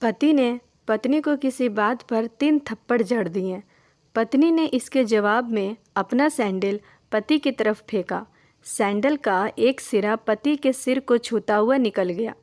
पति ने पत्नी को किसी बात पर 3 थप्पड़ जड़ दिए। पत्नी ने इसके जवाब में अपना सैंडल पति की तरफ फेंका। सैंडल का एक सिरा पति के सिर को छूता हुआ निकल गया।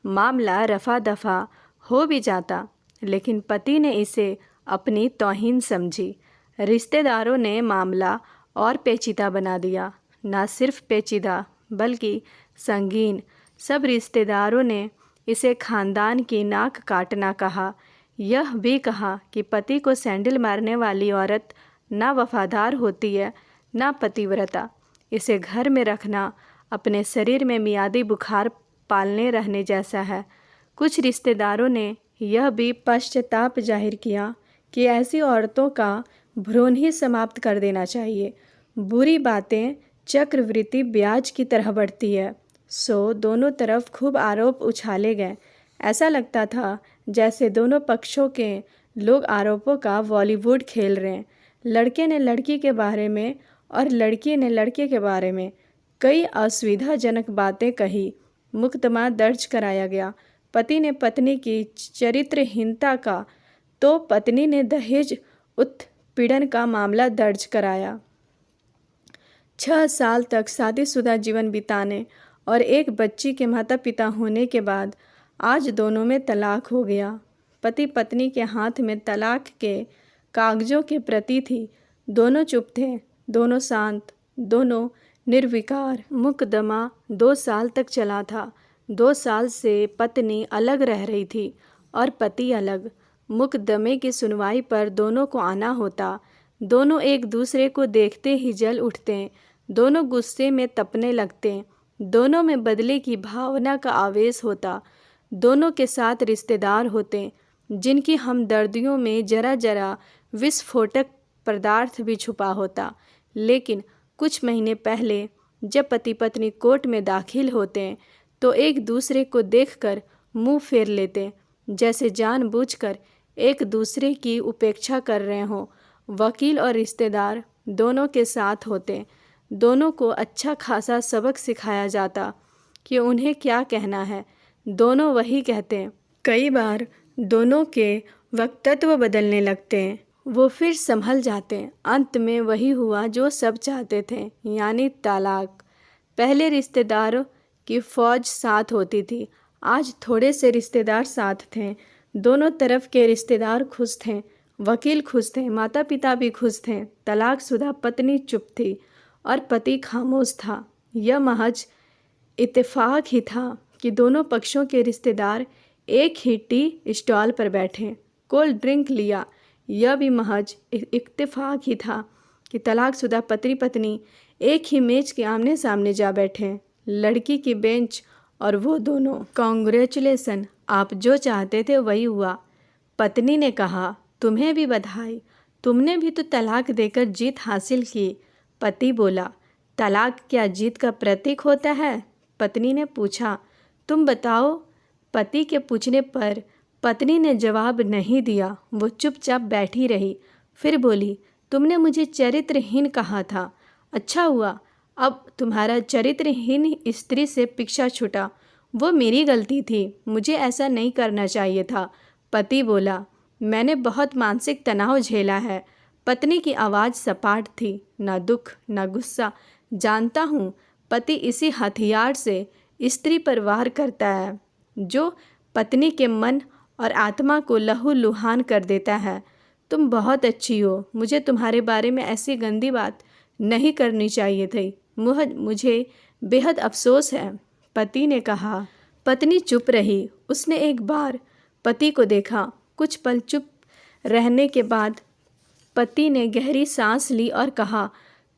मामला रफा दफा हो भी जाता, लेकिन पति ने इसे अपनी तौहीन समझी। रिश्तेदारों ने मामला और पेचीदा बना दिया। ना सिर्फ पेचीदा बल्कि संगीन। सब रिश्तेदारों ने इसे खानदान की नाक काटना कहा। यह भी कहा कि पति को सैंडल मारने वाली औरत ना वफादार होती है ना पतिव्रता। इसे घर में रखना अपने शरीर में मियादी बुखार पालने रहने जैसा है। कुछ रिश्तेदारों ने यह भी पश्चाताप जाहिर किया कि ऐसी औरतों का भ्रूण ही समाप्त कर देना चाहिए। बुरी बातें चक्रवृद्धि ब्याज की तरह बढ़ती है। सो दोनों तरफ खूब आरोप उछाले गए। ऐसा लगता था जैसे दोनों पक्षों के लोग आरोपों का बॉलीवुड खेल रहे हैं। लड़के ने लड़की के बारे में और लड़की ने लड़के के बारे में कई असुविधाजनक बातें कही। मुकदमा दर्ज कराया गया। पति ने पत्नी की चरित्रहीनता का तो पत्नी ने दहेज उत्पीड़न का मामला दर्ज कराया। 6 साल तक शादीशुदा जीवन बिताने और एक बच्ची के माता पिता होने के बाद आज दोनों में तलाक हो गया। पति पत्नी के हाथ में तलाक के कागजों की प्रति थी। दोनों चुप थे, दोनों शांत, दोनों निर्विकार। मुकदमा 2 साल तक चला था। 2 साल से पत्नी अलग रह रही थी और पति अलग। मुकदमे की सुनवाई पर दोनों को आना होता। दोनों एक दूसरे को देखते ही जल उठते, दोनों गुस्से में तपने लगते, दोनों में बदले की भावना का आवेश होता। दोनों के साथ रिश्तेदार होते जिनकी हमदर्दियों में जरा जरा विस्फोटक पदार्थ भी छुपा होता। लेकिन कुछ महीने पहले जब पति पत्नी कोर्ट में दाखिल होते तो एक दूसरे को देखकर मुंह फेर लेते, जैसे जानबूझकर एक दूसरे की उपेक्षा कर रहे हों। वकील और रिश्तेदार दोनों के साथ होते। दोनों को अच्छा खासा सबक सिखाया जाता कि उन्हें क्या कहना है। दोनों वही कहते। कई बार दोनों के वक्तत्व बदलने लगते, वो फिर संभल जाते। अंत में वही हुआ जो सब चाहते थे, यानी तलाक। पहले रिश्तेदारों की फौज साथ होती थी, आज थोड़े से रिश्तेदार साथ थे। दोनों तरफ के रिश्तेदार खुश थे, वकील खुश थे, माता पिता भी खुश थे। तलाकशुदा पत्नी चुप थी और पति खामोश था। यह महज इत्तेफाक ही था कि दोनों पक्षों के रिश्तेदार एक ही टी स्टॉल पर बैठे, कोल्ड ड्रिंक लिया। यह भी महज इत्तेफाक ही था कि तलाकशुदा पति पत्नी एक ही मेज के आमने सामने जा बैठे। लड़की की बेंच और वो दोनों। कॉन्ग्रेचुलेसन, आप जो चाहते थे वही हुआ। पत्नी ने कहा, तुम्हें भी बधाई, तुमने भी तो तलाक देकर जीत हासिल की। पति बोला, तलाक क्या जीत का प्रतीक होता है? पत्नी ने पूछा, तुम बताओ। पति के पूछने पर पत्नी ने जवाब नहीं दिया। वो चुपचाप बैठी रही। फिर बोली, तुमने मुझे चरित्रहीन कहा था। अच्छा हुआ अब तुम्हारा चरित्रहीन स्त्री से पीछा छूटा। वो मेरी गलती थी, मुझे ऐसा नहीं करना चाहिए था। पति बोला, मैंने बहुत मानसिक तनाव झेला है। पत्नी की आवाज़ सपाट थी, ना दुख ना गुस्सा। जानता हूँ, पति इसी हथियार से स्त्री पर वार करता है जो पत्नी के मन और आत्मा को लहूलुहान कर देता है। तुम बहुत अच्छी हो, मुझे तुम्हारे बारे में ऐसी गंदी बात नहीं करनी चाहिए थी। मुझे बेहद अफसोस है, पति ने कहा। पत्नी चुप रही। उसने एक बार पति को देखा। कुछ पल चुप रहने के बाद पति ने गहरी सांस ली और कहा,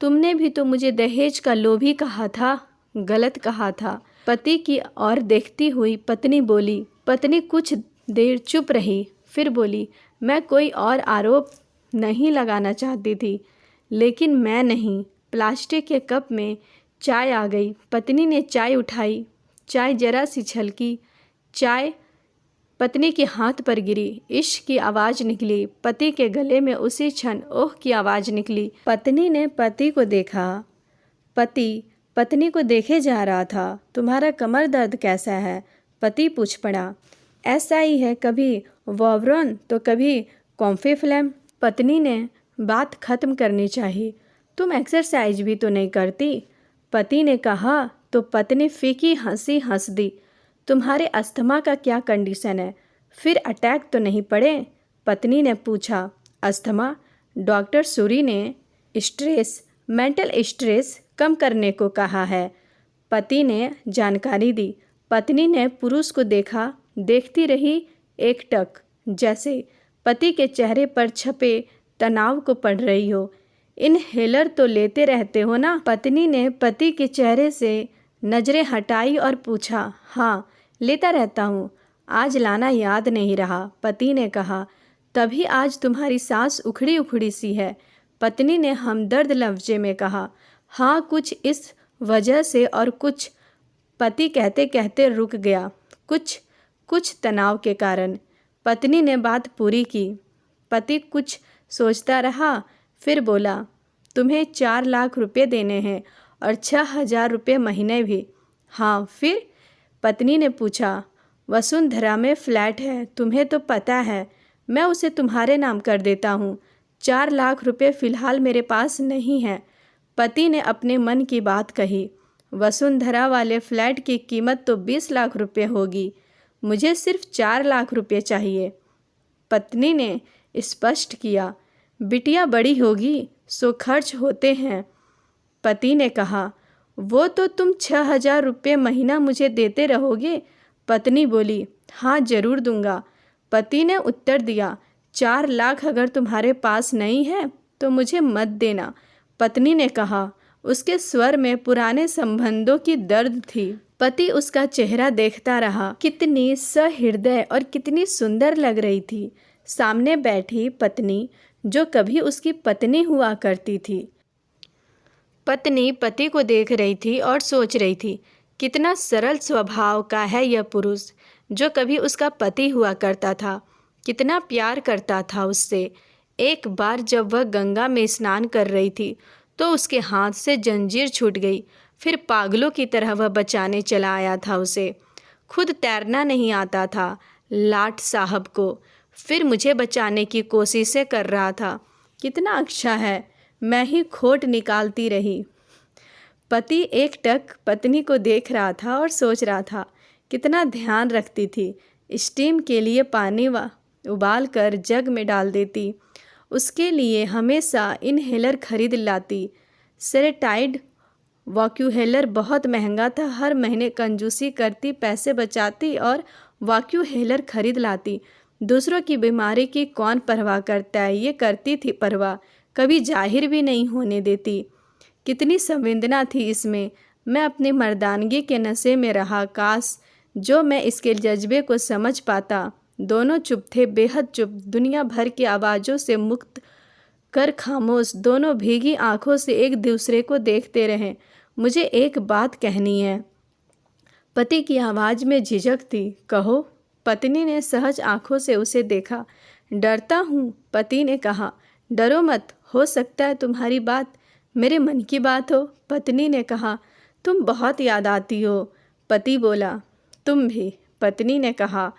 तुमने भी तो मुझे दहेज का लोभी कहा था। गलत कहा था। पति की ओर देखती हुई पत्नी बोली। पत्नी कुछ देर चुप रही, फिर बोली, मैं कोई और आरोप नहीं लगाना चाहती थी, लेकिन मैं नहीं। प्लास्टिक के कप में चाय आ गई। पत्नी ने चाय उठाई। चाय जरा सी छलकी। चाय पत्नी के हाथ पर गिरी। इश्क की आवाज़ निकली। पति के गले में उसी क्षण ओह की आवाज़ निकली। पत्नी ने पति को देखा। पति पत्नी को देखे जा रहा था। तुम्हारा कमर दर्द कैसा है? पति पूछ पड़ा। ऐसा ही है, कभी वॉवरॉन तो कभी कॉम्फीफ्लैम। पत्नी ने बात खत्म करनी चाहिए। तुम एक्सरसाइज भी तो नहीं करती, पति ने कहा तो पत्नी फीकी हंसी हंस दी। तुम्हारे अस्थमा का क्या कंडीशन है, फिर अटैक तो नहीं पड़े? पत्नी ने पूछा। अस्थमा? डॉक्टर सूरी ने स्ट्रेस, मेंटल स्ट्रेस कम करने को कहा है, पति ने जानकारी दी। पत्नी ने पुरुष को देखा, देखती रही एकटक, जैसे पति के चेहरे पर छपे तनाव को पढ़ रही हो। इनहेलर तो लेते रहते हो ना? पत्नी ने पति के चेहरे से नजरें हटाई और पूछा। हाँ, लेता रहता हूँ, आज लाना याद नहीं रहा, पति ने कहा। तभी आज तुम्हारी सांस उखड़ी उखड़ी सी है, पत्नी ने हमदर्द लफ्जे में कहा। हाँ, कुछ इस वजह से और कुछ, पति कहते कहते रुक गया। कुछ तनाव के कारण, पत्नी ने बात पूरी की। पति कुछ सोचता रहा, फिर बोला, तुम्हें 4 लाख रुपए देने हैं और 6,000 रुपये महीने भी। हाँ, फिर? पत्नी ने पूछा। वसुंधरा में फ्लैट है, तुम्हें तो पता है, मैं उसे तुम्हारे नाम कर देता हूँ। 4 लाख रुपये फ़िलहाल मेरे पास नहीं है, पति ने अपने मन की बात कही। वसुंधरा वाले फ्लैट की कीमत तो 20 लाख रुपये होगी, मुझे सिर्फ 4 लाख रुपये चाहिए, पत्नी ने स्पष्ट किया। बिटिया बड़ी होगी सो खर्च होते हैं, पति ने कहा। वो तो तुम 6,000 रुपये महीना मुझे देते रहोगे? पत्नी बोली। हाँ, ज़रूर दूंगा, पति ने उत्तर दिया। 4 लाख अगर तुम्हारे पास नहीं है तो मुझे मत देना, पत्नी ने कहा। उसके स्वर में पुराने संबंधों की दर्द थी। पति उसका चेहरा देखता रहा। कितनी सहृदय और कितनी सुंदर लग रही थी सामने बैठी पत्नी, जो कभी उसकी पत्नी हुआ करती थी। पत्नी पति को देख रही थी और सोच रही थी, कितना सरल स्वभाव का है यह पुरुष, जो कभी उसका पति हुआ करता था। कितना प्यार करता था उससे। एक बार जब वह गंगा में स्नान कर रही थी तो उसके हाथ से जंजीर छूट गई। फिर पागलों की तरह वह बचाने चला आया था उसे। खुद तैरना नहीं आता था लाट साहब को, फिर मुझे बचाने की कोशिशें कर रहा था। कितना अच्छा है, मैं ही खोट निकालती रही। पति एकटक पत्नी को देख रहा था और सोच रहा था, कितना ध्यान रखती थी। स्टीम के लिए पानी उबाल कर जग में डाल देती, उसके लिए हमेशा इनहेलर खरीद लाती। सेरेटाइड वॉक्यूहेलर बहुत महंगा था, हर महीने कंजूसी करती, पैसे बचाती और वॉक्यूहेलर खरीद लाती। दूसरों की बीमारी की कौन परवाह करता है, ये करती थी परवाह, कभी जाहिर भी नहीं होने देती। कितनी संवेदना थी इसमें। मैं अपनी मर्दानगी के नशे में रहा, काश जो मैं इसके जज्बे को समझ पाता। दोनों चुप थे, बेहद चुप, दुनिया भर की आवाज़ों से मुक्त कर खामोश। दोनों भीगी आंखों से एक दूसरे को देखते रहे। मुझे एक बात कहनी है, पति की आवाज़ में झिझक थी। कहो, पत्नी ने सहज आंखों से उसे देखा। डरता हूँ, पति ने कहा। डरो मत, हो सकता है तुम्हारी बात मेरे मन की बात हो, पत्नी ने कहा। तुम बहुत याद आती हो, पति बोला। तुम भी, पत्नी ने कहा।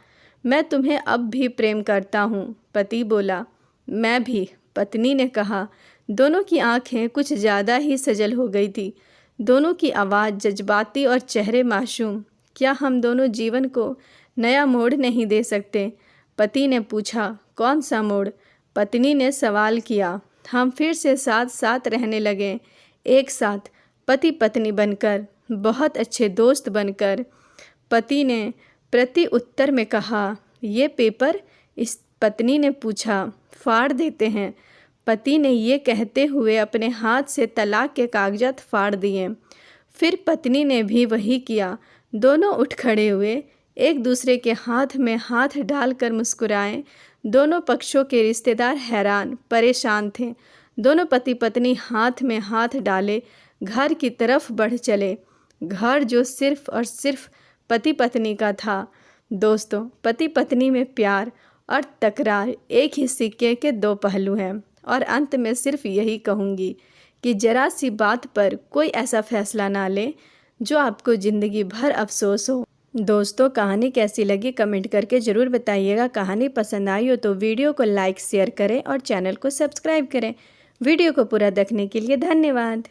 मैं तुम्हें अब भी प्रेम करता हूँ, पति बोला। मैं भी, पत्नी ने कहा। दोनों की आंखें कुछ ज़्यादा ही सजल हो गई थी, दोनों की आवाज़ जज्बाती और चेहरे मासूम। क्या हम दोनों जीवन को नया मोड़ नहीं दे सकते, पति ने पूछा। कौन सा मोड़, पत्नी ने सवाल किया। हम फिर से साथ साथ रहने लगे, एक साथ, पति पत्नी बनकर, बहुत अच्छे दोस्त बनकर, पति ने प्रति उत्तर में कहा। ये पेपर, इस पत्नी ने पूछा। फाड़ देते हैं, पति ने ये कहते हुए अपने हाथ से तलाक के कागजात फाड़ दिए। फिर पत्नी ने भी वही किया। दोनों उठ खड़े हुए, एक दूसरे के हाथ में हाथ डालकर मुस्कुराए। दोनों पक्षों के रिश्तेदार हैरान परेशान थे। दोनों पति पत्नी हाथ में हाथ डाले घर की तरफ बढ़ चले, घर जो सिर्फ और सिर्फ पति पत्नी का था। दोस्तों, पति पत्नी में प्यार और तकरार एक ही सिक्के के 2 पहलू हैं। और अंत में सिर्फ यही कहूँगी कि ज़रा सी बात पर कोई ऐसा फैसला ना ले जो आपको ज़िंदगी भर अफसोस हो। दोस्तों, कहानी कैसी लगी कमेंट करके ज़रूर बताइएगा। कहानी पसंद आई हो तो वीडियो को लाइक शेयर करें और चैनल को सब्सक्राइब करें। वीडियो को पूरा देखने के लिए धन्यवाद।